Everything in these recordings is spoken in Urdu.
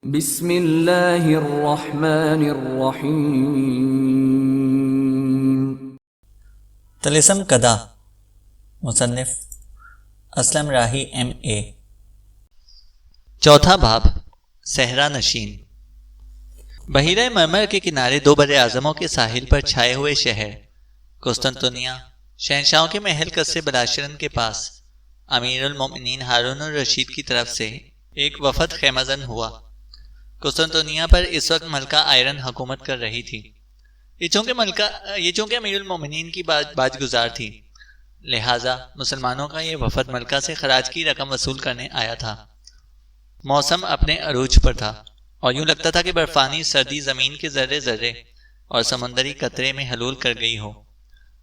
بسم اللہ الرحمن الرحیم۔ طلسم کدا، مصنف اسلم راہی M.A۔ چوتھا باب، صحرا نشین۔ بحیرہ مرمر کے کنارے دو بر اعظموں کے ساحل پر چھائے ہوئے شہر قسطنطنیہ، شہنشاہوں کے محل قصر بلاشرن کے پاس امیر المومنین ہارون الرشید کی طرف سے ایک وفد خیمہ زن ہوا۔ قسطنطنیہ پر اس وقت ملکہ آئرن حکومت کر رہی تھی۔ یہ چونکہ امیر المومنین کی باج گزار تھی، لہٰذا مسلمانوں کا یہ وفد ملکہ سے خراج کی رقم وصول کرنے آیا تھا۔ موسم اپنے عروج پر تھا اور یوں لگتا تھا کہ برفانی سردی زمین کے ذرے ذرے اور سمندری قطرے میں حلول کر گئی ہو۔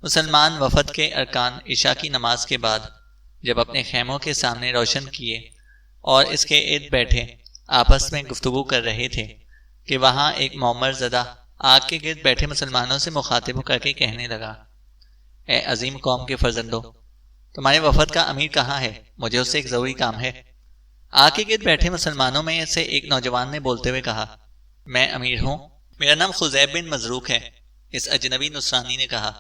مسلمان وفد کے ارکان عشاء کی نماز کے بعد جب اپنے خیموں کے سامنے روشن کیے اور اس کے ارد بیٹھے آپس میں گفتگو کر رہے تھے کہ وہاں ایک معمر زدہ آگ کے گرد بیٹھے مسلمانوں سے مخاطب کر کے کہنے لگا، اے عظیم قوم کے فرزندوں، تمہارے وفد کا امیر کہاں ہے؟ مجھے اس سے ایک ضروری کام ہے۔ آگ کے گرد بیٹھے مسلمانوں میں سے ایک نوجوان نے بولتے ہوئے کہا، میں امیر ہوں، میرا نام خزیب بن مزروق ہے۔ اس اجنبی نصرانی نے کہا،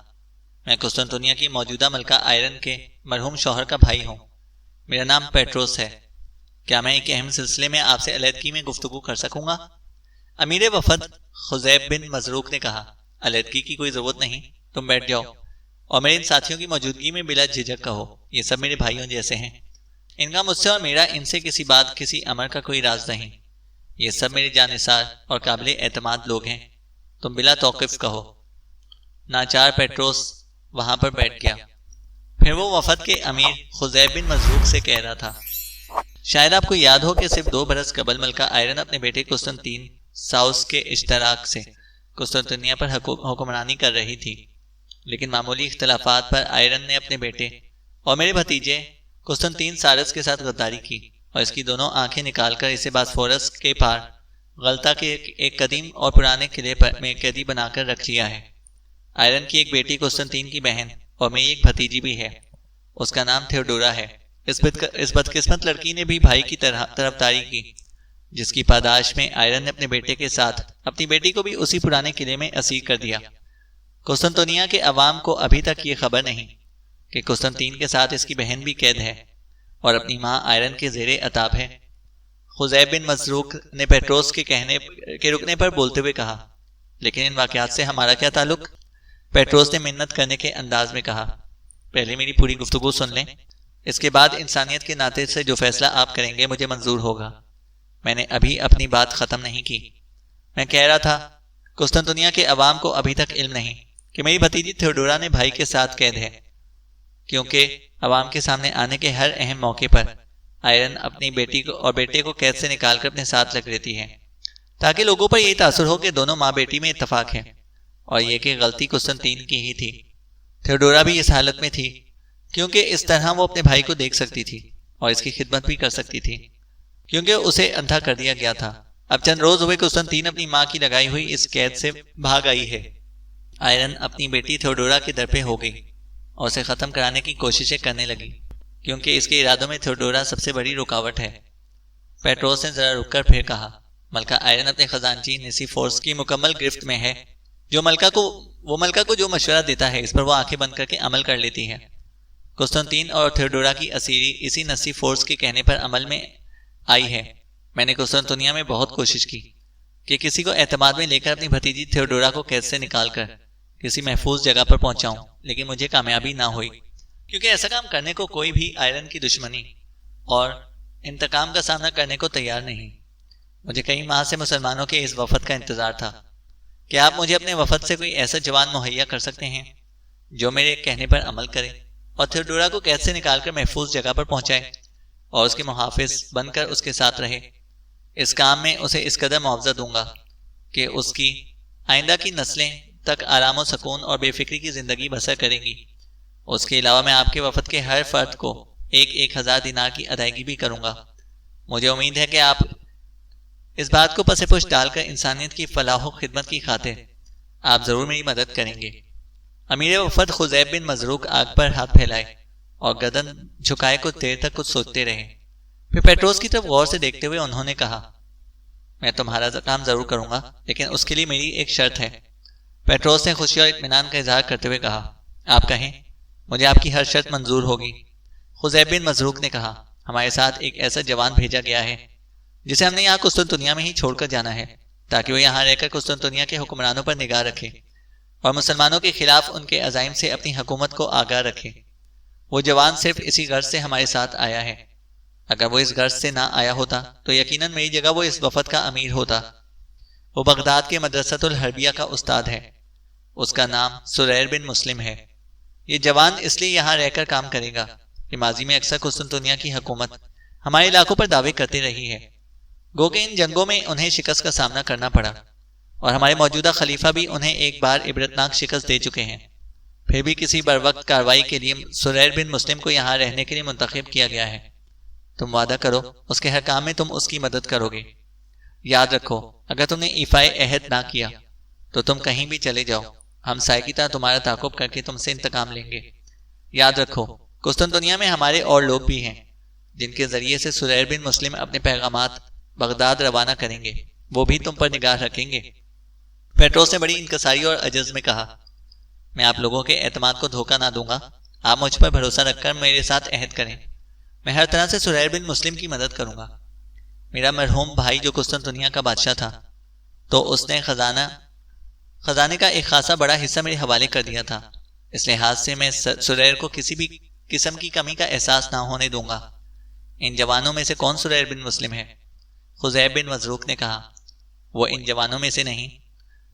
میں قسطنطنیہ کی موجودہ ملکہ آئرن کے مرحوم شوہر کا بھائی ہوں، میرا نام پیٹروس ہے۔ کیا میں ایک اہم سلسلے میں آپ سے علیحدگی میں گفتگو کر سکوں گا؟ امیر وفد خزیب بن مزروق نے کہا، علیحدگی کی کوئی ضرورت نہیں، تم بیٹھ جاؤ اور میرے ان ساتھیوں کی موجودگی میں بلا جھجک کہو، یہ سب میرے بھائیوں جیسے ہیں، ان کا مجھ سے اور میرا ان سے کسی بات کسی امر کا کوئی راز نہیں، یہ سب میرے جانثار اور قابل اعتماد لوگ ہیں، تم بلا توقف کہو۔ ناچار پیٹروس وہاں پر بیٹھ گیا۔ پھر وہ وفد کے امیر خزیب بن مزروق سے کہہ رہا تھا، شاید آپ کو یاد ہو کہ صرف 2 برس قبل ملکہ آئرن اپنے بیٹے قسطنطین ساؤس کے اشتراک سے قسطنطنیہ پر حکمرانی کر رہی تھی، لیکن معمولی اختلافات پر آئرن نے اپنے بیٹے اور میرے بھتیجے قسطنطین سارس کے ساتھ غداری کی اور اس کی دونوں آنکھیں نکال کر اسے باسفورس کے پار غلطہ کے ایک قدیم اور پرانے قلعے میں قیدی بنا کر رکھ لیا ہے۔ آئرن کی ایک بیٹی قسطنطین کی بہن اور میری ایک بھتیجی بھی ہے، اس کا نام تھیوڈورا ہے۔ اس بدقسمت لڑکی نے بھی بھائی کی طرفداری کی، جس کی پاداش میں آئرن نے اپنے بیٹے کے ساتھ اپنی بیٹی کو بھی اسی پرانے قلعے میں اسیر کر دیا۔ قسطنطنیہ کے عوام کو ابھی تک یہ خبر نہیں کہ قسطنطین کے ساتھ اس کی بہن بھی قید ہے اور اپنی ماں آئرن کے زیر عتاب ہے۔ خزیب بن مزروق نے پیٹروس کے رکنے پر بولتے ہوئے کہا، لیکن ان واقعات سے ہمارا کیا تعلق؟ پیٹروس نے منت کرنے کے انداز میں کہا، پہلے میری پوری گفتگو سن لیں، اس کے بعد انسانیت کے ناطے سے جو فیصلہ آپ کریں گے مجھے منظور ہوگا۔ میں نے ابھی اپنی بات ختم نہیں کی۔ میں کہہ رہا تھا، قسطنطنیہ کے عوام کو ابھی تک علم نہیں کہ میری بھتیجی تھیوڈورا نے بھائی کے ساتھ قید ہے، کیونکہ عوام کے سامنے آنے کے ہر اہم موقع پر آئرن اپنی بیٹی کو اور بیٹے کو قید سے نکال کر اپنے ساتھ رکھ لیتی ہے، تاکہ لوگوں پر یہی تاثر ہو کہ دونوں ماں بیٹی میں اتفاق ہے، اور یہ کہ غلطی قسطنطین کی ہی تھی۔ تھیوڈورا بھی اس حالت میں تھی کیونکہ اس طرح وہ اپنے بھائی کو دیکھ سکتی تھی اور اس کی خدمت بھی کر سکتی تھی، کیونکہ اسے اندھا کر دیا گیا تھا۔ اب چند روز ہوئے قسطنطین اپنی ماں کی لگائی ہوئی اس قید سے بھاگ آئی ہے۔ آئرن اپنی بیٹی تھیوڈورا کے در پہ ہو گئی اور اسے ختم کرانے کی کوششیں کرنے لگی، کیونکہ اس کے ارادوں میں تھیوڈورا سب سے بڑی رکاوٹ ہے۔ پیٹروس نے ذرا رک کر پھر کہا، ملکہ آئرن اپنے خزانچی نیسیفورس کی مکمل گرفت میں ہے، ملکہ کو جو مشورہ دیتا ہے اس پر وہ آنکھیں بند کر کے عمل کر لیتی ہے۔ قسطنطین اور تھیوڈورا کی اسیری اسی نیسیفورس کے کہنے پر عمل میں آئی ہے۔ میں نے قسطنطنیہ میں بہت کوشش کی کہ کسی کو اعتماد میں لے کر اپنی بھتیجی تھیوڈورا کو قید سے نکال کر کسی محفوظ جگہ پر پہنچاؤں، لیکن مجھے کامیابی نہ ہوئی، کیونکہ ایسا کام کرنے کو کوئی بھی آئرن کی دشمنی اور انتقام کا سامنا کرنے کو تیار نہیں۔ مجھے کئی ماہ سے مسلمانوں کے اس وفد کا انتظار تھا۔ کیا آپ مجھے اپنے وفد سے کوئی ایسا جوان مہیا کر سکتے ہیں جو میرے کہنے پر عمل کرے اور تھیوڈورا کو قید سے نکال کر محفوظ جگہ پر پہنچائے اور اس کے محافظ بن کر اس کے ساتھ رہے؟ اس کام میں اسے اس قدر معاوضہ دوں گا کہ اس کی آئندہ کی نسلیں تک آرام و سکون اور بے فکری کی زندگی بسر کریں گی۔ اس کے علاوہ میں آپ کے وفد کے ہر فرد کو 1000 دینار کی ادائیگی بھی کروں گا۔ مجھے امید ہے کہ آپ اس بات کو پس پش ڈال کر انسانیت کی فلاح و خدمت کی خاطر آپ ضرور میری مدد کریں گے۔ امیر وفد خزیب بن مزروق آگ پر ہاتھ پھیلائے اور گردن جھکائے کچھ دیر تک کچھ سوچتے رہے۔ پھر پیٹروس کی طرف غور سے دیکھتے ہوئے انہوں نے کہا، میں تمہارا کام ضرور کروں گا، لیکن اس کے لیے میری ایک شرط ہے۔ پیٹروس نے خوشی اور اطمینان کا اظہار کرتے ہوئے کہا، آپ کہیں، مجھے آپ کی ہر شرط منظور ہوگی۔ خزیب بن مزروق نے کہا، ہمارے ساتھ ایک ایسا جوان بھیجا گیا ہے جسے ہم نے یہاں قسطنطنیہ میں ہی چھوڑ کر جانا ہے، تاکہ وہ یہاں رہ کر قسطنطنیہ کے حکمرانوں پر نگاہ رکھے اور مسلمانوں کے خلاف ان کے عزائم سے اپنی حکومت کو آگاہ رکھے۔ وہ جوان صرف اسی غرض سے ہمارے ساتھ آیا ہے۔ اگر وہ اس غرض سے نہ آیا ہوتا تو یقیناً میری جگہ وہ اس وفد کا امیر ہوتا۔ وہ بغداد کے مدرسۃ الحربیہ کا استاد ہے۔ اس کا نام سریر بن مسلم ہے۔ یہ جوان اس لیے یہاں رہ کر کام کرے گا کہ ماضی میں اکثر قسطنطنیہ کی حکومت ہمارے علاقوں پر دعوے کرتی رہی ہے، گو کہ ان جنگوں میں انہیں شکست کا سامنا کرنا پڑا، اور ہمارے موجودہ خلیفہ بھی انہیں ایک بار عبرتناک شکست دے چکے ہیں۔ پھر بھی کسی بروقت کارروائی کے لیے سریر بن مسلم کو یہاں رہنے کے لیے منتخب کیا گیا ہے۔ تم وعدہ کرو اس کے ہر کام میں تم اس کی مدد کرو گے۔ یاد رکھو، اگر تم نے ایفائے عہد نہ کیا تو تم کہیں بھی چلے جاؤ، ہم سائے کی طرح تمہارا تعاقب کر کے تم سے انتقام لیں گے۔ یاد رکھو، قسطنطنیہ میں ہمارے اور لوگ بھی ہیں جن کے ذریعے سے سریر بن مسلم اپنے پیغامات بغداد روانہ کریں گے، وہ بھی تم پر نگاہ رکھیں گے۔ پیٹروس نے بڑی انکساری اور عجز میں کہا، میں آپ لوگوں کے اعتماد کو دھوکہ نہ دوں گا، آپ مجھ پر بھروسہ رکھ کر میرے ساتھ عہد کریں، میں ہر طرح سے سریر بن مسلم کی مدد کروں گا۔ میرا مرحوم بھائی جو قسطنطنیہ کا بادشاہ تھا، تو اس نے خزانے کا ایک خاصا بڑا حصہ میرے حوالے کر دیا تھا، اس لحاظ سے میں سریر کو کسی بھی قسم کی کمی کا احساس نہ ہونے دوں گا۔ ان جوانوں میں سے کون سریر بن مسلم ہے؟ خزیب بن مزروق نے کہا، وہ ان جوانوں میں سے نہیں،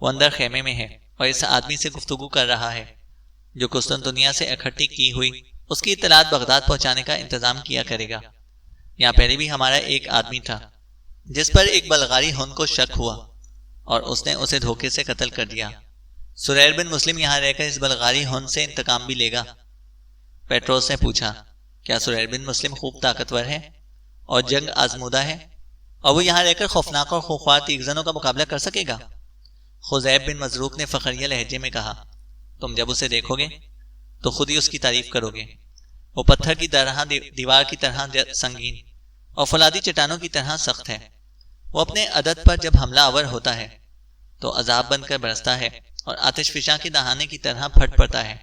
وہ اندر خیمے میں ہے اور اس آدمی سے گفتگو کر رہا ہے جو قسطنطنیہ سے اکٹھی کی ہوئی اس کی اطلاعات بغداد پہنچانے کا انتظام کیا کرے گا۔ یہاں پہلے بھی ہمارا ایک آدمی تھا جس پر ایک بلغاری ہن کو شک ہوا اور اس نے اسے دھوکے سے قتل کر دیا۔ سریر بن مسلم یہاں رہ کر اس بلغاری ہن سے انتقام بھی لے گا۔ پیٹروس نے پوچھا، کیا سریر بن مسلم خوب طاقتور ہے اور جنگ آزمودہ ہے، اور وہ یہاں رہ کر خوفناک اور خوخوار تیغزنوں کا مقابلہ کر سکے گا؟ خزیب بن مزروق نے فخریہ لہجے میں کہا، تم جب اسے دیکھو گے تو خود ہی اس کی تعریف کرو گے۔ وہ پتھر کی طرح دیوار کی طرح سنگین اور فولادی چٹانوں کی طرح سخت ہے۔ وہ اپنے عدد پر جب حملہ آور ہوتا ہے تو عذاب بن کر برستا ہے اور آتش فشاں کے دہانے کی طرح پھٹ پڑتا ہے۔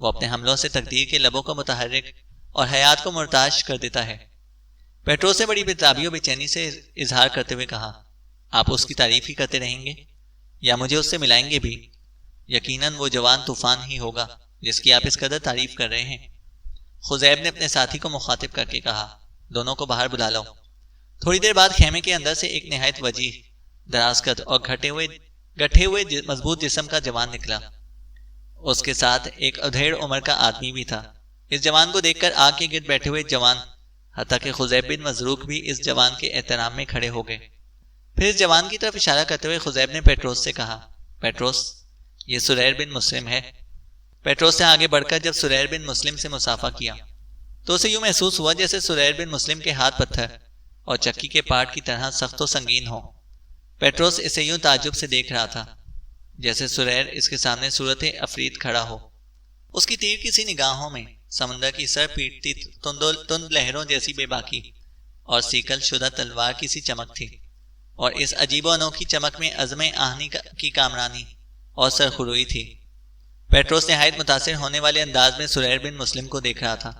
وہ اپنے حملوں سے تقدیر کے لبوں کو متحرک اور حیات کو مرتعش کر دیتا ہے۔ پیٹروس نے بڑی بےتابی و بے چینی سے اظہار کرتے ہوئے کہا، آپ اس کی تعریف ہی کرتے رہیں گے یا مجھے اس سے ملائیں گے بھی؟ یقیناً وہ جوان طوفان ہی ہوگا جس کی آپ اس قدر تعریف کر رہے ہیں۔ خزیب نے اپنے ساتھی کو مخاطب کر کے کہا، دونوں کو باہر بلا لو۔ تھوڑی دیر بعد خیمے کے اندر سے ایک نہایت وجیح، دراز قد اور گٹھے ہوئے مضبوط جسم کا جوان نکلا۔ اس کے ساتھ ایک ادھیڑ عمر کا آدمی بھی تھا۔ اس جوان کو دیکھ کر آگ کے گرد بیٹھے ہوئے جوان، حتیٰ کہ خزیب بن مزروق بھی اس جوان کے احترام میں کھڑے ہو گئے۔ پھر اس جوان کی طرف اشارہ کرتے ہوئے خزیب نے پیٹروس سے کہا، پیٹروس، یہ سریر بن مسلم ہے۔ پیٹروس نے آگے بڑھ کر جب سریر بن مسلم سے مصافحہ کیا تو اسے یوں محسوس ہوا جیسے سریر بن مسلم کے ہاتھ پتھر اور چکی کے پاٹ کی طرح سخت و سنگین ہو۔ پیٹروس اسے یوں تعجب سے دیکھ رہا تھا جیسے سریر اس کے سامنے صورت عفریت کھڑا ہو۔ اس کی تیر کسی نگاہوں میں سمندر کی سر پیٹتی تند لہروں جیسی بے باکی اور سیکل شدہ تلوار کی سی چمک تھی، اور اس عجیب و انوکھی چمک میں عزم آہنی کی کامرانی اور سرخروئی تھی۔ پیٹروس نہایت متاثر ہونے والے انداز میں سریر بن مسلم کو دیکھ رہا تھا،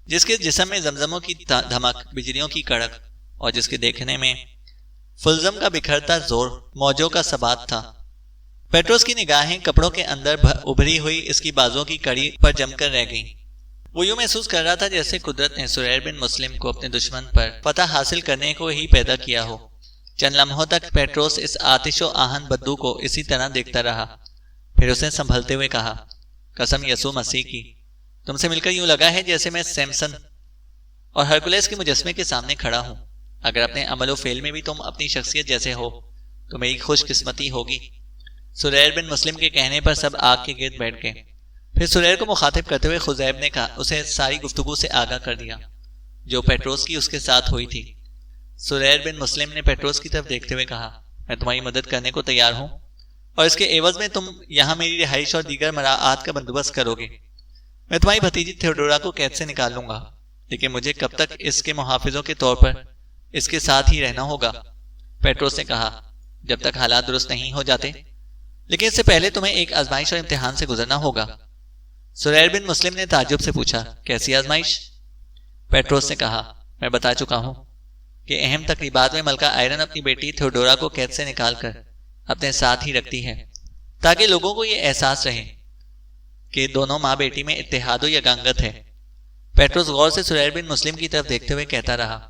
جس کے جسم میں زمزموں کی دھمک، بجلیوں کی کڑک اور جس کے دیکھنے میں فلزم کا بکھرتا زور، موجوں کا ثبات تھا۔ پیٹروس کی نگاہیں کپڑوں کے اندر ابھری ہوئی اس کی بازوں کی کڑی پر جم کر رہ گئیں۔ وہ یوں محسوس کر رہا تھا جیسے قدرت نے سریر بن مسلم کو اپنے دشمن پر فتح حاصل کرنے کو ہی پیدا کیا ہو۔ چند لمحوں تک پیٹروس اس آتش و آہن بدو کو اسی طرح دیکھتا رہا، پھر اس نے سنبھلتے ہوئے کہا، قسم یسوع مسیح کی، تم سے مل کر یوں لگا ہے جیسے میں سیمسن اور ہرکولیس کے مجسمے کے سامنے کھڑا ہوں۔ اگر اپنے عمل و فعل میں بھی تم اپنی شخصیت جیسے ہو تو میری خوش قسمتی ہوگی۔ سریر بن مسلم کے کہنے پر سب آگ کے گرد بیٹھ گئے۔ پھر سریر کو مخاطب کرتے ہوئے خزیب نے کہا، اسے ساری گفتگو سے آگاہ کر دیا جو پیٹروس کی اس کے ساتھ ہوئی تھی۔ سریر بن مسلم نے پیٹروس کی طرف دیکھتے ہوئے کہا، میں تمہاری مدد کرنے کو تیار ہوں، اور اس کے عوض میں تم یہاں میری رہائش اور دیگر مراعات کا بندوبست کرو گے۔ میں تمہاری بھتیجی تھیوڈورا کو قید سے نکال لوں گا، لیکن مجھے کب تک اس کے محافظوں کے طور پر اس کے ساتھ ہی رہنا ہوگا۔ پیٹروس نے کہا، جب تک حالات درست نہیں ہو جاتے، لیکن اس سے پہلے تمہیں ایک آزمائش اور امتحان سے گزرنا ہوگا۔ سریر بن مسلم نے تعجب سے پوچھا، کیسی آزمائش؟ پیٹروس نے کہا، میں بتا چکا ہوں کہ اہم تقریبات میں ملکہ آئرن اپنی بیٹی تھیوڈورا کو قید سے نکال کر اپنے ساتھ ہی رکھتی ہے، تاکہ لوگوں کو یہ احساس رہے کہ دونوں ماں بیٹی میں اتحاد و یگانگت ہے۔ پیٹروس غور سے سریر بن مسلم کی طرف دیکھتے ہوئے کہتا رہا،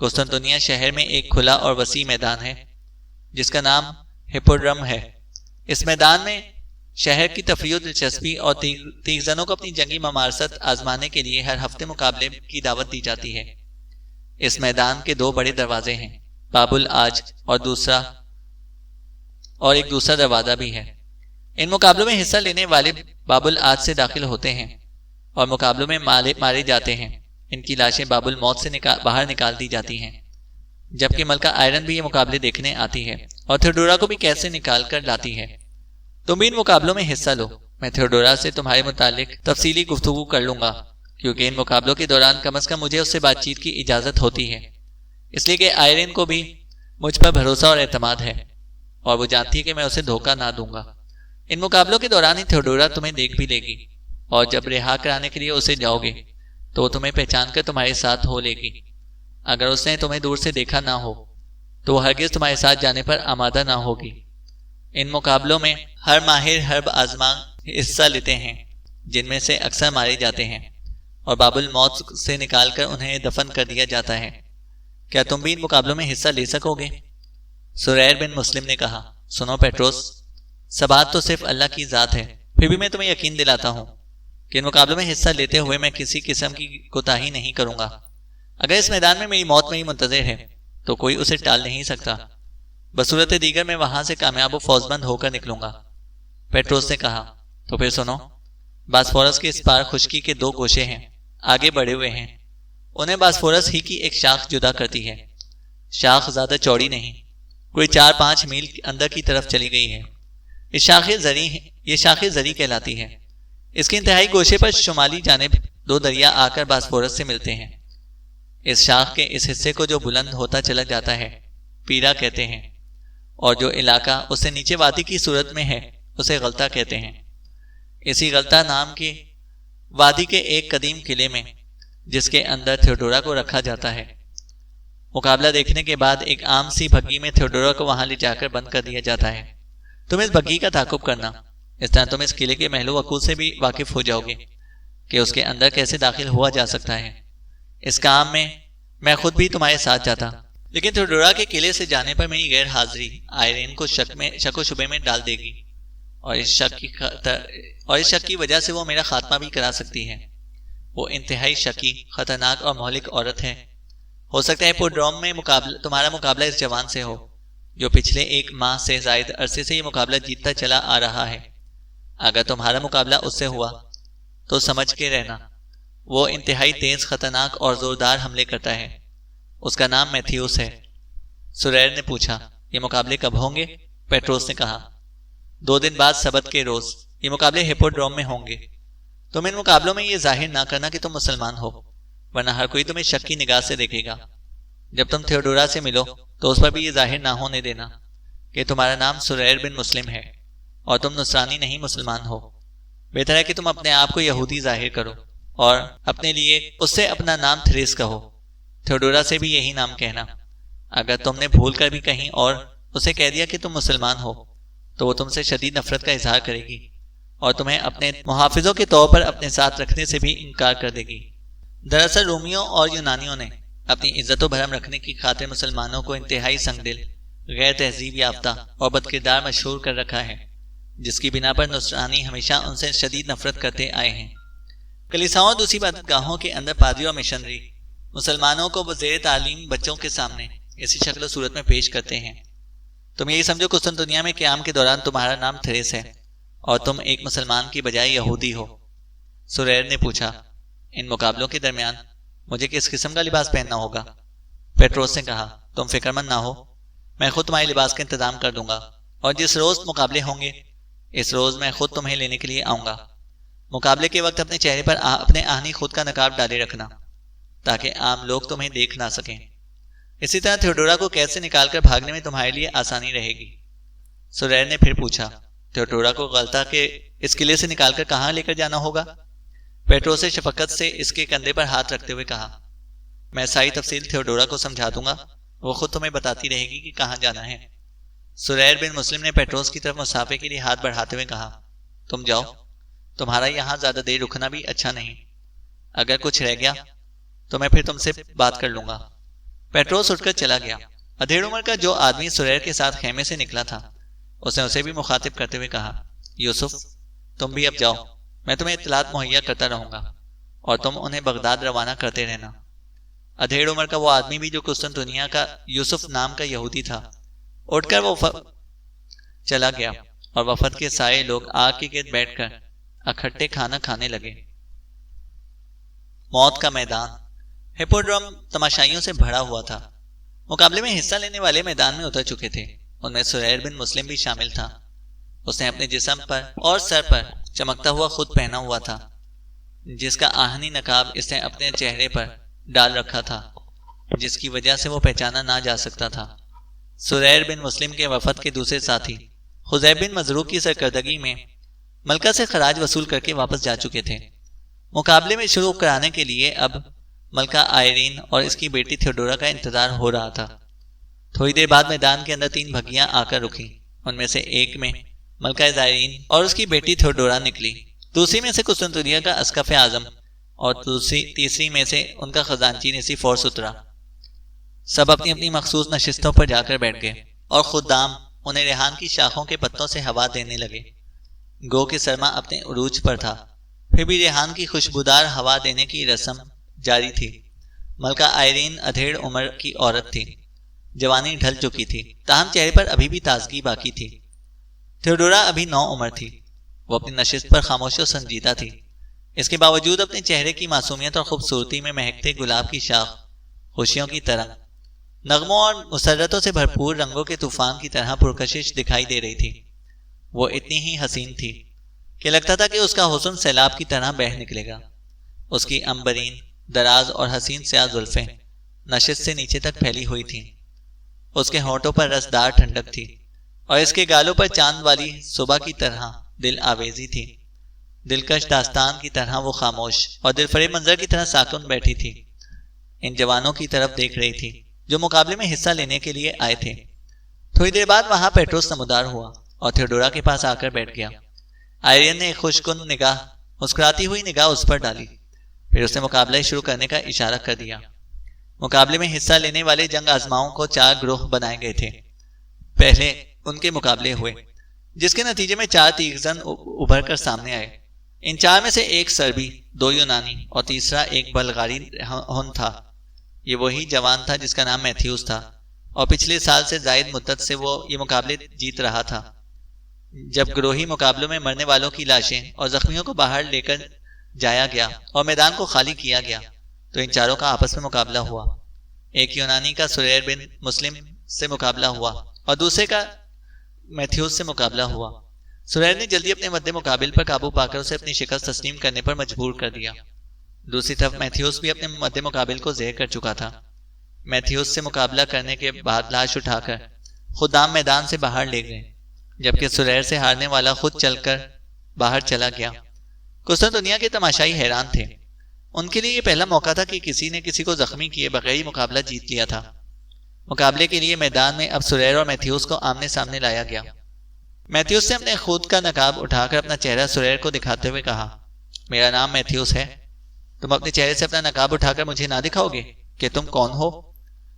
قسطنطنیہ شہر میں ایک کھلا اور وسیع میدان ہے جس کا نام ہپوڈرم ہے۔ اس میدان میں شہر کی تفریح و دلچسپی اور تیغزنوں کو اپنی جنگی ممارست آزمانے کے لیے ہر ہفتے مقابلے کی دعوت دی جاتی ہے۔ اس میدان کے 2 بڑے دروازے ہیں، باب العاج اور ایک دوسرا دروازہ بھی ہے۔ ان مقابلوں میں حصہ لینے والے باب العاج سے داخل ہوتے ہیں اور مقابلوں میں مارے جاتے ہیں۔ ان کی لاشیں باب الموت سے باہر نکال دی جاتی ہیں، جبکہ ملکہ آئرن بھی یہ مقابلے دیکھنے آتی ہے اور تھیوڈورا کو بھی قید سے نکال کر لاتی ہے۔ تم بھی ان مقابلوں میں حصہ لو۔ میں تھیوڈورا سے تمہارے متعلق تفصیلی گفتگو کر لوں گا، کیونکہ ان مقابلوں کے دوران کم از کم مجھے اس سے بات چیت کی اجازت ہوتی ہے، اس لیے کہ آئرن کو بھی مجھ پر بھروسہ اور اعتماد ہے اور وہ جانتی ہے کہ میں اسے دھوکہ نہ دوں گا۔ ان مقابلوں کے دوران ہی تھیوڈورا تمہیں دیکھ بھی لے گی، اور جب رہا کرانے کے لیے اسے جاؤ گے تو وہ تمہیں پہچان کر تمہارے ساتھ ہو لے گی۔ اگر اس نے تمہیں دور سے دیکھا نہ ہو تو وہ ہرگز تمہارے ساتھ جانے پر آمادہ نہ ہوگی۔ ان مقابلوں میں ہر ماہر حرب آزما حصہ لیتے ہیں، جن میں سے اکثر مارے جاتے ہیں اور باب الموت سے نکال کر انہیں دفن کر دیا جاتا ہے۔ کیا تم بھی ان مقابلوں میں حصہ لے سکو گے؟ سریر بن مسلم نے کہا، سنو پیٹروس، ثبات تو صرف اللہ کی ذات ہے، پھر بھی میں تمہیں یقین دلاتا ہوں کہ ان مقابلوں میں حصہ لیتے ہوئے میں کسی قسم کی کوتاہی نہیں کروں گا۔ اگر اس میدان میں میری موت میری منتظر ہے تو کوئی اسے ٹال نہیں سکتا، بصورت دیگر میں وہاں سے کامیاب و فوزمند ہو کر نکلوں گا۔ پیٹروس نے کہا، تو پھر سنو، باسفورس کے اس پار خشکی کے 2 گوشے ہیں، آگے بڑھے ہوئے ہیں، انہیں باسفورس ہی کی ایک شاخ جدا کرتی ہے۔ شاخ زیادہ چوڑی نہیں، کوئی 4-5 میل اندر کی طرف چلی گئی ہے۔ یہ شاخ زری کہلاتی ہے۔ اس کے انتہائی گوشے پر شمالی جانب 2 دریا آ کر باسفورس سے ملتے ہیں۔ اس شاخ کے اس حصے کو جو بلند ہوتا چلا جاتا ہے پیرا کہتے ہیں، اور جو علاقہ اس سے نیچے وادی کی صورت میں ہے اسے غلطہ کہتے ہیں۔ اسی غلطہ نام کے وادی کے ایک قدیم قلعے میں، جس کے اندر تھیوڈورا کو رکھا جاتا ہے، مقابلہ دیکھنے کے بعد ایک عام سی بھگی میں تھیوڈورا کو وہاں لے جا کر بند کر دیا جاتا ہے۔ تم اس بھگی کا تعاقب کرنا، اس طرح تم اس قلعے کے محل و وقوع سے بھی واقف ہو جاؤ گے کہ اس کے اندر کیسے داخل ہوا جا سکتا ہے۔ اس کام میں میں خود بھی تمہارے ساتھ جاتا، لیکن تھیوڈورا کے قلعے سے جانے پر میری غیر حاضری آئرین کو شک و شبے میں ڈال دے گی، اور اس شک کی وجہ سے وہ میرا خاتمہ بھی کرا سکتی ہے۔ وہ انتہائی شکی، خطرناک اور مہلک عورت ہے۔ ہو سکتا ہے ہپوڈروم میں تمہارا مقابلہ اس جوان سے ہو جو پچھلے 1 ماہ سے زائد عرصے سے یہ مقابلہ جیتتا چلا آ رہا ہے۔ اگر تمہارا مقابلہ اس سے ہوا تو سمجھ کے رہنا، وہ انتہائی تیز، خطرناک اور زوردار حملے کرتا ہے۔ اس کا نام میتھیوس ہے۔ سریر نے پوچھا، یہ مقابلے کب ہوں گے؟ پیٹروس نے کہا، 2 دن بعد سبت کے روز یہ مقابلے ہپوڈروم میں ہوں گے۔ تم ان مقابلوں میں یہ ظاہر نہ کرنا کہ تم مسلمان ہو، ورنہ ہر کوئی تمہیں شک کی نگاہ سے دیکھے گا۔ جب تم تھیوڈورا سے ملو تو اس پر بھی یہ ظاہر نہ ہونے دینا کہ تمہارا نام سریر بن مسلم ہے اور تم نصرانی نہیں مسلمان ہو۔ بہتر ہے کہ تم اپنے آپ کو یہودی ظاہر کرو اور اپنے لیے اس سے اپنا نام تھریس کہو۔ تھیوڈورا سے بھی یہی نام کہنا۔ اگر تم نے بھول کر بھی کہیں اور اسے کہہ دیا کہ تم مسلمان ہو تو وہ تم سے شدید نفرت کا اظہار کرے گی اور تمہیں اپنے محافظوں کے طور پر اپنے ساتھ رکھنے سے بھی انکار کر دے گی۔ دراصل رومیوں اور یونانیوں نے اپنی عزت و بھرم رکھنے کی خاطر مسلمانوں کو انتہائی سنگ دل، غیر تہذیب یافتہ اور بدکردار مشہور کر رکھا ہے، جس کی بنا پر نصرانی ہمیشہ ان سے شدید نفرت کرتے آئے ہیں۔ کلیساؤں اور دوسری عبادتگاہوں کے اندر پادری اور مشنری مسلمانوں کو زیر تعلیم بچوں کے سامنے اسی شکل و صورت میں پیش کرتے ہیں۔ تم یہی سمجھو قسطنطنیہ میں قیام کے دوران تمہارا نام تھریس ہے اور تم ایک مسلمان کی بجائے یہودی ہو۔ سریر نے پوچھا، ان مقابلوں کے درمیان مجھے کس قسم کا لباس پہننا ہوگا؟ پیٹروس نے کہا، تم فکر مند نہ ہو، میں خود تمہارے لباس کا انتظام کر دوں گا، اور جس روز مقابلے ہوں گے اس روز میں خود تمہیں لینے کے لیے آؤں گا۔ مقابلے کے وقت اپنے چہرے پر اپنے آہنی خود کا نقاب ڈالے رکھنا تاکہ عام لوگ تمہیں دیکھ نہ سکیں۔ اسی طرح تھیوڈورا کو قید سے نکال کر بھاگنے میں تمہارے لیے آسانی رہے گی۔ سریر نے پھر پوچھا، تھیوڈورا کو غلطہ کے اس قلعے سے نکال کر کہاں لے کر جانا ہوگا؟ پیٹروس نے شفقت سے اس کے کندھے پر ہاتھ رکھتے ہوئے کہا، میں ساری تفصیل تھیوڈورا کو سمجھا دوں گا، وہ خود تمہیں بتاتی رہے گی کہ کہاں جانا ہے۔ سریر بن مسلم نے پیٹروس کی طرف مسافے کے لیے ہاتھ بڑھاتے ہوئے کہا، تم جاؤ، تمہارا یہاں زیادہ دیر رکنا بھی اچھا نہیں، اگر کچھ رہ گیا تو میں پھر تم سے بات کر لوں گا۔ پیٹروس اٹھ کر چلا گیا۔ ادھیڑ عمر کا جو آدمی سریر کے ساتھ خیمے سے نکلا تھا، اس نے اسے بھی مخاطب کرتے ہوئے کہا، یوسف تم بھی اب جاؤ، میں تمہیں اطلاعات مہیا کرتا رہوں گا اور تم انہیں بغداد روانہ کرتے رہنا۔ ادھیڑ عمر کا وہ آدمی بھی جو قسطنطنیہ کا یوسف نام کا یہودی تھا، اٹھ کر وہ چلا گیا اور وفد کے سارے لوگ آگ کے گرد بیٹھ کر اکٹھے کھانا کھانے لگے۔ موت کا میدان۔ ہپوڈرم تماشائیوں سے بھرا ہوا تھا۔ مقابلے میں حصہ لینے والے میدان میں اتر چکے تھے، ان میں سریر بن مسلم بھی شامل تھا۔ اس نے اپنے جسم پر اور سر پر چمکتا ہوا خود پہنا ہوا تھا، جس کا آہنی نقاب اس نے اپنے چہرے پر ڈال رکھا تھا، جس کی وجہ سے وہ پہچانا نہ جا سکتا تھا۔ سریر بن مسلم کے وفد کے دوسرے ساتھی خزیب بن مزروق کی سرکردگی میں ملکہ سے خراج وصول کر کے واپس جا چکے تھے۔ مقابلے میں شروع کرانے کے لیے اب ملکہ آئرین اور اس کی بیٹی تھیوڈورا کا انتظار ہو رہا تھا۔ تھوڑی دیر بعد میدان کے اندر 3 بھگیاں آ کر رکیں، ان میں سے ایک میں ملکہ آئرین اور اس کی بیٹی تھیوڈورا نکلی، دوسری میں سے قسطنطنیہ کا اسقف اعظم اور تیسری میں سے ان کا خزانچی نصیف فورس اترا۔ سب اپنی اپنی مخصوص نشستوں پر جا کر بیٹھ گئے اور خدام انہیں ریحان کی شاخوں کے پتوں سے ہوا دینے لگے۔ گو کہ سرما اپنے عروج پر تھا، پھر بھی ریحان کی خوشبودار ہوا دینے کی رسم جاری تھی۔ ملکہ آئرین ادھیڑ عمر کی عورت تھی، جوانی ڈھل چکی تھی، تاہم چہرے پر ابھی بھی تازگی باقی تھی۔ تھیوڈورا ابھی 9 عمر تھی، وہ اپنی نشست پر خاموش و سنجیدہ تھی، اس کے باوجود اپنے چہرے کی معصومیت اور خوبصورتی میں مہکتے گلاب کی شاخ خوشیوں کی طرح، نغموں اور مسرتوں سے بھرپور رنگوں کے طوفان کی طرح پرکشش دکھائی دے رہی تھی۔ وہ اتنی ہی حسین تھی کہ لگتا تھا کہ اس کا حسن سیلاب کی طرح بہہ نکلے گا۔ اس کی عنبرین، دراز اور حسین سیاہ زلفیں نشست سے نیچے تک پھیلی ہوئی تھیں، اس کے ہونٹوں پر رسدار ٹھنڈک تھی اور اس کے گالوں پر چاند والی صبح کی طرح دل آویزی تھی۔ دلکش داستان کی طرح وہ خاموش اور دلفریب منظر کی طرح ساکن بیٹھی تھی، ان جوانوں کی طرف دیکھ رہی تھی جو مقابلے میں حصہ لینے کے لیے آئے تھے۔ تھوڑی دیر بعد وہاں پیٹروس نمودار ہوا اور تھیوڈورا کے پاس آ کر بیٹھ گیا۔ آئرین نے ایک خوشکن نگاہ، مسکراتی ہوئی نگاہ اس پر ڈالی، پھر اس نے مقابلہ شروع کرنے کا اشارہ کر دیا۔ مقابلے میں حصہ لینے والے جنگ آزماؤں کو 4 گروہ بنائے گئے تھے۔ پہلے ان کے مقابلے ہوئے، جس کے نتیجے میں 4 تیغ زن ابھر کر سامنے آئے۔ ان 4 میں سے ایک سربی، 2 یونانی اور تیسرا ایک بلغاری ہن تھا۔ یہ وہی جوان تھا جس کا نام میتھیوس تھا اور پچھلے سال سے زائد مدت سے وہ یہ مقابلے جیت رہا تھا۔ جب گروہی مقابلوں میں مرنے والوں کی لاشیں اور زخمیوں کو باہر لے کر جایا گیا اور میدان کو خالی کیا گیا تو ان 4 کا آپس میں مقابلہ ہوا۔ ایک یونانی کا سریر بن مسلم سے مقابلہ ہوا اور دوسرے کا میتھیوس سے مقابلہ ہوا۔ سریر نے جلدی اپنے مد مقابل پر قابو پا کر اسے اپنی شکست تسلیم کرنے پر مجبور کر دیا۔ دوسری طرف میتھیوس بھی اپنے مد مقابل کو زیر کر چکا تھا۔ میتھیوس سے مقابلہ کرنے کے بعد لاش اٹھا کر خدام میدان سے باہر لے گئے، جبکہ سریر سے ہارنے والا خود چل کر باہر چلا گیا۔ قسطنطنیہ کے تماشائی حیران تھے، ان کے لیے یہ پہلا موقع تھا کہ کسی نے کسی کو زخمی کیے بغیر ہی مقابلہ جیت لیا تھا۔ مقابلے کے لیے میدان میں اب سریر اور میتھیوس کو آمنے سامنے لایا گیا۔ میتھیوس نے اپنے خود کا نقاب اٹھا کر اپنا چہرہ سریر کو دکھاتے ہوئے کہا، میرا نام میتھیوس ہے، تم اپنے چہرے سے اپنا نقاب اٹھا کر مجھے نہ دکھاؤ گے کہ تم کون ہو؟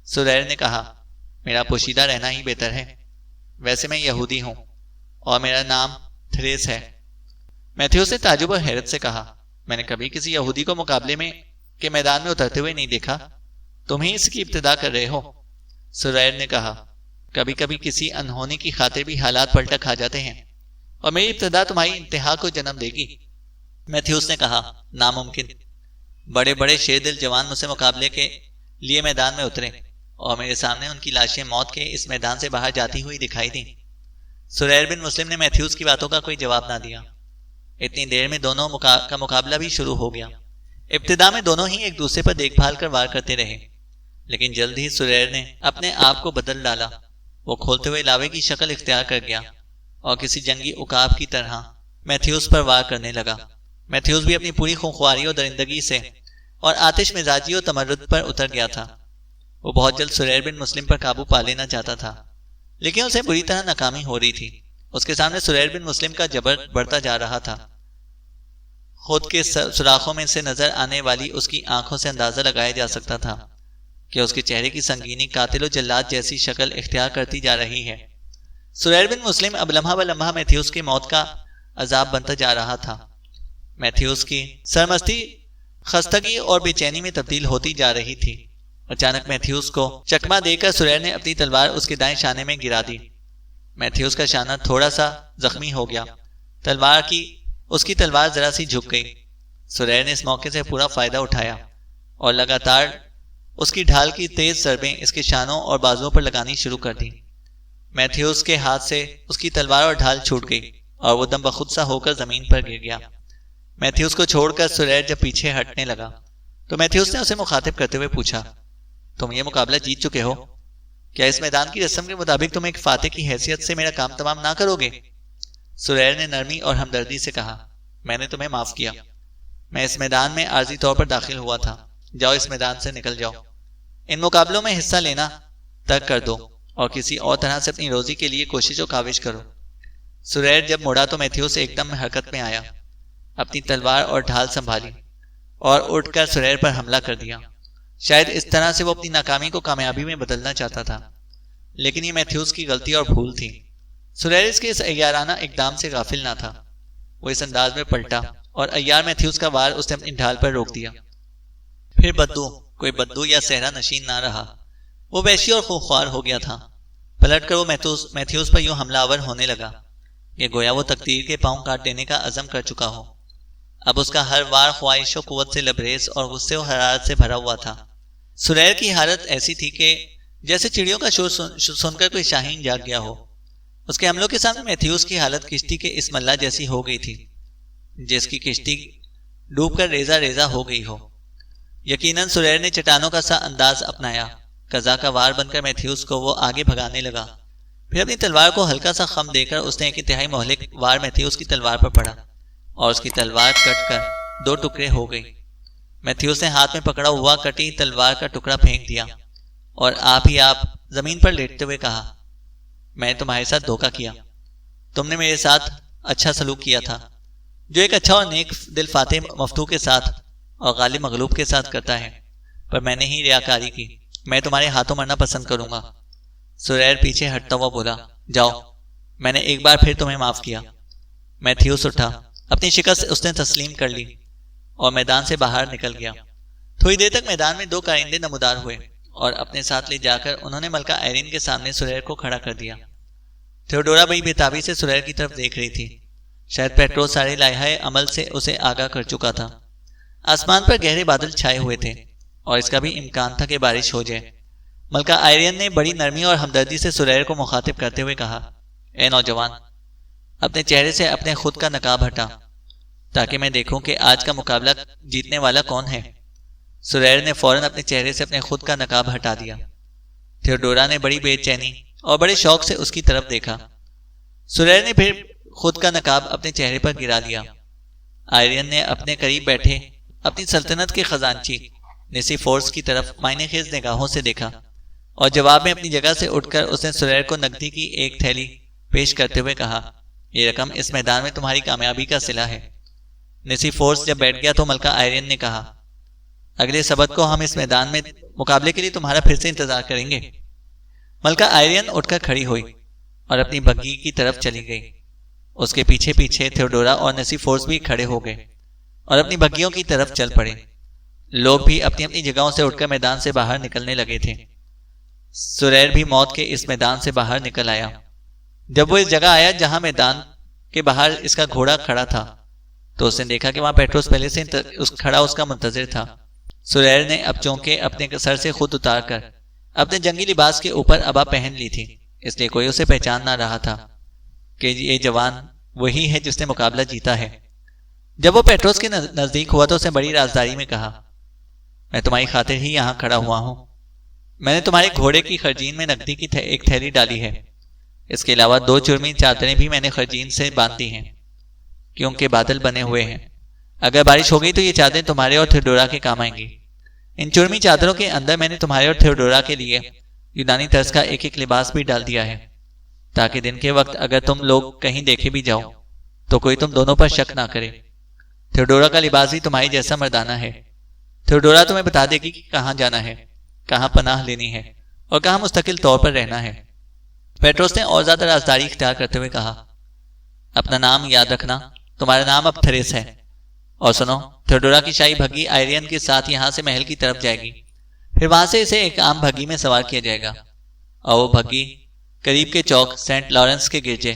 سریر نے کہا، میرا پوشیدہ رہنا ہی بہتر ہے، ویسے میں یہودی ہوں اور میرا نام تھریس ہے۔ میتھیوس نے تعجب اور حیرت سے کہا، میں نے کبھی کسی یہودی کو مقابلے میں کے میدان میں اترتے ہوئے نہیں دیکھا، تم ہی اس کی ابتدا کر رہے ہو۔ سریر نے کہا، کبھی کبھی کسی انہونی کی خاطر بھی حالات پلٹا کھا جاتے ہیں اور میری ابتدا تمہاری انتہا کو جنم دے گی۔ میتھیوس نے کہا، ناممکن، بڑے بڑے شیر دل جوان مجھ سے مقابلے کے لیے میدان میں اترے اور میرے سامنے ان کی لاشیں موت کے اس میدان سے باہر جاتی ہوئی دکھائی دیں۔ سریر بن مسلم نے میتھیوس کی باتوں کا کوئی جواب نہ دیا۔ اتنی دیر میں دونوں کا مقابلہ بھی شروع ہو گیا۔ ابتدا میں دونوں ہی ایک دوسرے پر دیکھ بھال کر وار کرتے رہے۔ لیکن جلد ہی سریر نے اپنے آپ کو بدل ڈالا۔ وہ کھولتے ہوئے لاوے کی شکل اختیار کر گیا اور کسی جنگی عقاب کی طرح میتھیوس پر وار کرنے لگا۔ میتھیوس بھی اپنی پوری خونخواری اور درندگی سے اور آتش مزاجی اور تمرد پر اتر گیا تھا۔ وہ بہت جلد سریر بن مسلم پر قابو پا لینا چاہتا تھا، لیکن اسے بری طرح ناکامی ہو رہی تھی۔ اس کے سامنے سریر بن مسلم کا جبر بڑھتا جا رہا تھا۔ خود کے سوراخوں میں سے نظر آنے والی اس کی آنکھوں سے اندازہ لگایا جا سکتا تھا کہ اس کے چہرے کی سنگینی قاتل و جلاد جیسی شکل اختیار کرتی جا رہی ہے۔ سریر بن مسلم اب لمحہ بلمحہ میتھیوس کی موت کا عذاب بنتا جا رہا تھا۔ میتھیوس کی سرمستی خستگی اور بے چینی میں تبدیل ہوتی جا رہی تھی۔ اچانک میتھیوس کو چکما دے کر سریر نے اپنی تلوار اس کے دائیں شانے میں گرا دی۔ میتھیوس کا شانہ تھوڑا سا زخمی ہو گیا۔ اس کی تلوار ذرا سی جھک گئی۔ سریر نے اس موقع سے پورا فائدہ اٹھایا اور لگاتار اس کی ڈھال کی تیز ضربیں اس کے شانوں اور بازوؤں پر لگانی شروع کر دی۔ میتھیوس کے ہاتھ سے اس کی تلوار اور ڈھال چھوٹ گئی اور وہ دم بخود سا ہو کر زمین پر گر گیا۔ میتھیوس کو چھوڑ کر سریر جب پیچھے ہٹنے لگا تو میتھیوس نے اسے مخاطب کرتے ہوئے پوچھا، تم یہ مقابلہ جیت چکے ہو، کیا اس میدان کی رسم کے مطابق تم ایک فاتح کی حیثیت سے میرا کام تمام نہ کرو گے؟ سریر نے نرمی اور ہمدردی سے کہا، میں نے تمہیں معاف کیا، میں اس میدان میں عارضی طور پر داخل ہوا تھا، جاؤ اس میدان سے نکل جاؤ، ان مقابلوں میں حصہ لینا ترک کر دو اور کسی اور طرح سے اپنی روزی کے لیے کوشش و کاوش کرو۔ سریر جب مڑا تو میتھیوس ایک دم حرکت میں آیا، اپنی تلوار اور ڈھال سنبھالی اور اٹھ کر سریر پر حملہ کر دیا۔ شاید اس طرح سے وہ اپنی ناکامی کو کامیابی میں بدلنا چاہتا تھا، لیکن یہ میتھیوس کی غلطی اور بھول تھی۔ سریر اس کے اس عیارانہ اقدام سے غافل نہ تھا۔ وہ اس انداز میں پلٹا اور عیار میتھیوس کا وار اس نے اپنی ڈھال پر روک دیا۔ پھر کوئی بدو یا صحرا نشین نہ رہا، وہ وحشی اور خونخوار ہو گیا تھا۔ پلٹ کر وہ میتھیوس پر یوں حملہ آور ہونے لگا کہ گویا وہ تقدیر کے پاؤں کاٹ دینے کا عزم کر چکا ہو۔ اب اس کا ہر وار خواہش و قوت سے لبریز اور غصے و حرارت سے بھرا ہوا تھا۔ سریر کی حالت ایسی تھی کہ جیسے چڑیوں کا شور سن کر کوئی شاہین جاگ گیا ہو۔ اس کے حملوں کے سامنے میتھیوس کی حالت کشتی کے اس ملہ جیسی ہو گئی تھی جس کی کشتی ڈوب کر ریزہ ریزہ ہو گئی ہو۔ یقیناً سریر نے چٹانوں کا سا انداز اپنایا۔ قضا کا وار بن کر میتھیوس کو وہ آگے بھگانے لگا۔ پھر اپنی تلوار کو ہلکا سا خم دے کر اس نے ایک انتہائی مہلک وار میتھیوس کی تلوار پر پڑا اور اس کی تلوار کٹ کر دو ٹکڑے ہو گئی۔ میتھیوس نے ہاتھ میں پکڑا ہوا کٹی تلوار کا ٹکڑا پھینک دیا اور آپ زمین پر لیٹتے ہوئے کہا، میں نے تمہارے ساتھ دھوکہ کیا، تم نے میرے ساتھ اچھا سلوک کیا تھا جو ایک اچھا اور نیک دل فاتح مفتوح کے ساتھ اور غالب مغلوب کے ساتھ کرتا ہے، پر میں نے ہی ریاکاری کی، میں تمہارے ہاتھوں مرنا پسند کروں گا۔ سریر پیچھے ہٹتا ہوا بولا، جاؤ، میں نے ایک بار پھر تمہیں معاف کیا۔ میتھیوس اٹھا، اپنی شکست اس نے تسلیم کر لی اور میدان سے باہر نکل گیا۔ تھوڑی دیر تک میدان میں دو کارندے نمودار ہوئے اور اپنے ساتھ لے جا کر انہوں نے ملکہ آئرین کے سامنے سریر کو کھڑا کر دیا۔ تھیوڈورا بڑی بےتابی سے سریر کی طرف دیکھ رہی تھی۔ شاید پیٹرو سارے لائحہ عمل سے اسے آگاہ کر چکا تھا۔ آسمان پر گہرے بادل چھائے ہوئے تھے اور اس کا بھی امکان تھا کہ بارش ہو جائے۔ ملکہ آئرین نے بڑی نرمی اور ہمدردی سے سریر کو مخاطب کرتے ہوئے کہا، اے نوجوان، اپنے چہرے سے اپنے خود کا نقاب ہٹا تاکہ میں دیکھوں کہ آج کا مقابلہ جیتنے والا کون ہے۔ سریر نے فوراً اپنے چہرے سے اپنے خود کا نقاب ہٹا دیا۔ تھیوڈورا نے بڑی بے چینی اور بڑے شوق سے اس کی طرف دیکھا۔ سریر نے پھر خود کا نقاب اپنے چہرے پر گرا لیا۔ آئرین نے اپنے قریب بیٹھے اپنی سلطنت کے خزانچی نیسیفورس کی طرف معنی خیز نگاہوں سے دیکھا اور جواب میں اپنی جگہ سے اٹھ کر اس نے سریر کو نقدی کی ایک تھیلی پیش کرتے ہوئے کہا، یہ رقم اس میدان میں تمہاری کامیابی کا صلہ ہے۔ نیسیفورس جب بیٹھ گیا تو ملکہ آئرین نے کہا، اگلے سبت کو ہم اس میدان میں مقابلے کے لیے تمہارا پھر سے انتظار کریں گے۔ ملکہ آئرین اٹھ کر کھڑی ہوئی اور اپنی بگھی کی طرف چلی گئی۔ اس کے پیچھے پیچھے تھیوڈورا اور نیسیفورس بھی کھڑے ہو گئے اور اپنی بگھیوں کی طرف چل پڑے۔ لوگ بھی اپنی اپنی جگہوں سے اٹھ کر میدان سے باہر نکلنے لگے تھے۔ سریر بھی موت کے اس میدان سے باہر نکل آیا۔ جب وہ اس جگہ آیا جہاں میدان کے باہر اس کا گھوڑا کھڑا تھا تو اس نے دیکھا کہ وہاں پیٹروس پہلے سے کھڑا اس کا منتظر تھا۔ سریر نے اب چونکہ اپنے سر سے خود اتار کر اپنے جنگی لباس کے اوپر عبا پہن لی تھی، اس لیے کوئی اسے پہچان نہ رہا تھا کہ یہ جوان وہی ہے جس نے مقابلہ جیتا ہے۔ جب وہ پیٹروس کے نزدیک ہوا تو اس نے بڑی رازداری میں کہا، میں تمہاری خاطر ہی یہاں کھڑا ہوا ہوں، میں نے تمہارے گھوڑے کی خرجین میں نقدی کی ایک تھیلی ڈالی ہے، اس کے علاوہ 2 چرمی چادریں بھی میں نے خرجین سے باندھ دی ہیں کیونکہ بادل بنے ہوئے ہیں، اگر بارش ہو گئی تو یہ چادریں تمہارے اور تھیوڈورا کے کام آئیں گی۔ ان چرمی چادروں کے اندر میں نے تمہارے اور تھیوڈورا کے لیے یونانی طرز کا ایک لباس بھی ڈال دیا ہے، تاکہ دن کے وقت اگر تم لوگ کہیں دیکھے بھی جاؤ تو کوئی تم دونوں پر شک نہ کرے۔ تھیوڈورا کا لباس بھی تمہاری جیسا مردانہ ہے۔ تھیوڈورا تمہیں بتا دے گی کہ کہاں جانا ہے، کہاں پناہ لینی ہے اور کہاں مستقل طور پر رہنا ہے۔ پیٹروس نے اور زیادہ رازداری اختیار کرتے ہوئے کہا، اپنا نام یاد رکھنا، تمہارا نام اب تھریس ہے، اور سنو، تھیوڈورا کی شاہی بھگی آئرین کے ساتھ یہاں سے محل کی طرف جائے گی، پھر وہاں سے اسے ایک عام بھگی میں سوار کیا جائے گا، اور وہ بھگی قریب کے چوک سینٹ لارنس کے گرجے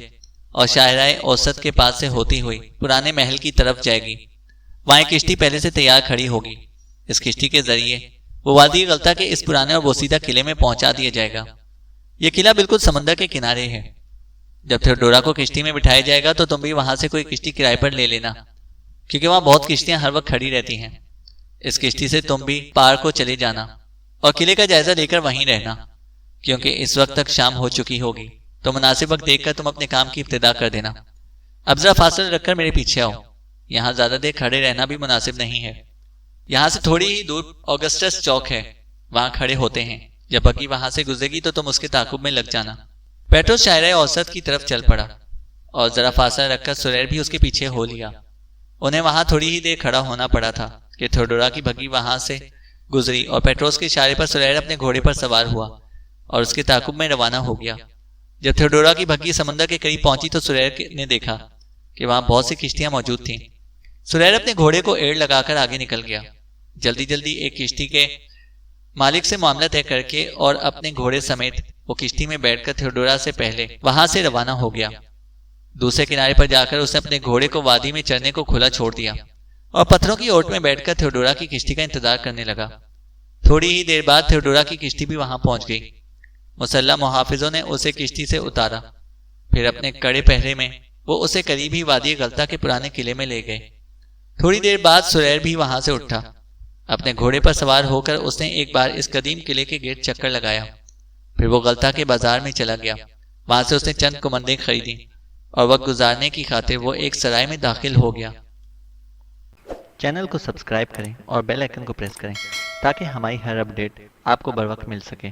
اور شاہراہ اوسط کے پاس سے ہوتی ہوئی پرانے محل کی طرف جائے گی۔ وہاں ایک کشتی پہلے سے تیار کھڑی ہوگی، اس کشتی کے ذریعے وہ وادی غلطہ کے اس پرانے اور بوسیدہ قلعے میں پہنچا دیا جائے گا۔ یہ قلعہ بالکل سمندر کے کنارے ہے۔ جب تھیوڈورا کو کشتی میں بٹھایا جائے گا تو تم بھی وہاں سے کوئی کشتی کرائے پر لے لینا، کیونکہ وہاں بہت کشتیاں ہر وقت کھڑی رہتی ہیں۔ اس کشتی سے تم بھی پار کو چلے جانا اور قلعے کا جائزہ لے کر وہیں رہنا، کیونکہ اس وقت تک شام ہو چکی ہوگی، تو مناسب وقت دیکھ کر تم اپنے کام کی ابتدا کر دینا۔ اب ذرا فاصلہ رکھ کر میرے پیچھے آؤ، یہاں زیادہ دیر کھڑے رہنا بھی مناسب نہیں ہے۔ یہاں سے تھوڑی ہی دور آگسٹس چوک ہے، وہاں کھڑے ہوتے ہیں، جب بگی وہاں سے گزرے گی تو تم اس کے تعاقب میں لگ جانا۔ پیٹروس شاہراہ اوسط کی طرف چل پڑا اور ذرا فاصلہ رکھ کر سریر بھی اس کے پیچھے ہو لیا۔ انہیں وہاں تھوڑی ہی دیر کھڑا ہونا پڑا تھا کہ تھیوڈورا کی بگی وہاں سے گزری اور پیٹروس کے اشارے پر سریر اپنے گھوڑے پر سوار ہوا اور اس کے تعاقب میں روانہ ہو گیا۔ جب تھیوڈورا کی بگی سمندر کے قریب پہنچی تو سریر نے دیکھا کہ وہاں بہت سی کشتیاں موجود تھیں۔ سریر اپنے گھوڑے کو ایڑ لگا کر آگے نکل گیا، جلدی جلدی ایک کشتی کے مالک سے معاملہ طے کر کے اور اپنے گھوڑے سمیت وہ کشتی میں بیٹھ کر تھیوڈورا سے پہلے وہاں سے روانہ ہو گیا۔ دوسرے کنارے پر جا کر اس نے اپنے گھوڑے کو وادی میں چرنے کو کھلا چھوڑ دیا اور پتھروں کی اوٹ میں بیٹھ کر تھیوڈورا کی کشتی کا انتظار کرنے لگا۔ تھوڑی ہی دیر بعد تھیوڈورا کی کشتی بھی وہاں پہنچ گئی۔ مسلح محافظوں نے اسے کشتی سے اتارا، پھر اپنے کڑے پہرے میں وہ اسے قریب ہی وادی غلطہ کے پرانے قلعے میں لے گئے۔ تھوڑی دیر بعد سریر بھی وہاں سے اٹھا۔ اپنے گھوڑے پر سوار ہو کر اس نے ایک بار اس قدیم قلعے کے گرد چکر لگایا، پھر وہ غلطہ کے بازار میں چلا گیا۔ وہاں سے اس نے چند کمندیں خریدیں اور وقت گزارنے کی خاطر وہ ایک سرائے میں داخل ہو گیا۔ چینل کو سبسکرائب کریں اور بیل آئیکن کو پریس کریں تاکہ ہماری ہر اپڈیٹ آپ کو بر وقت مل سکے۔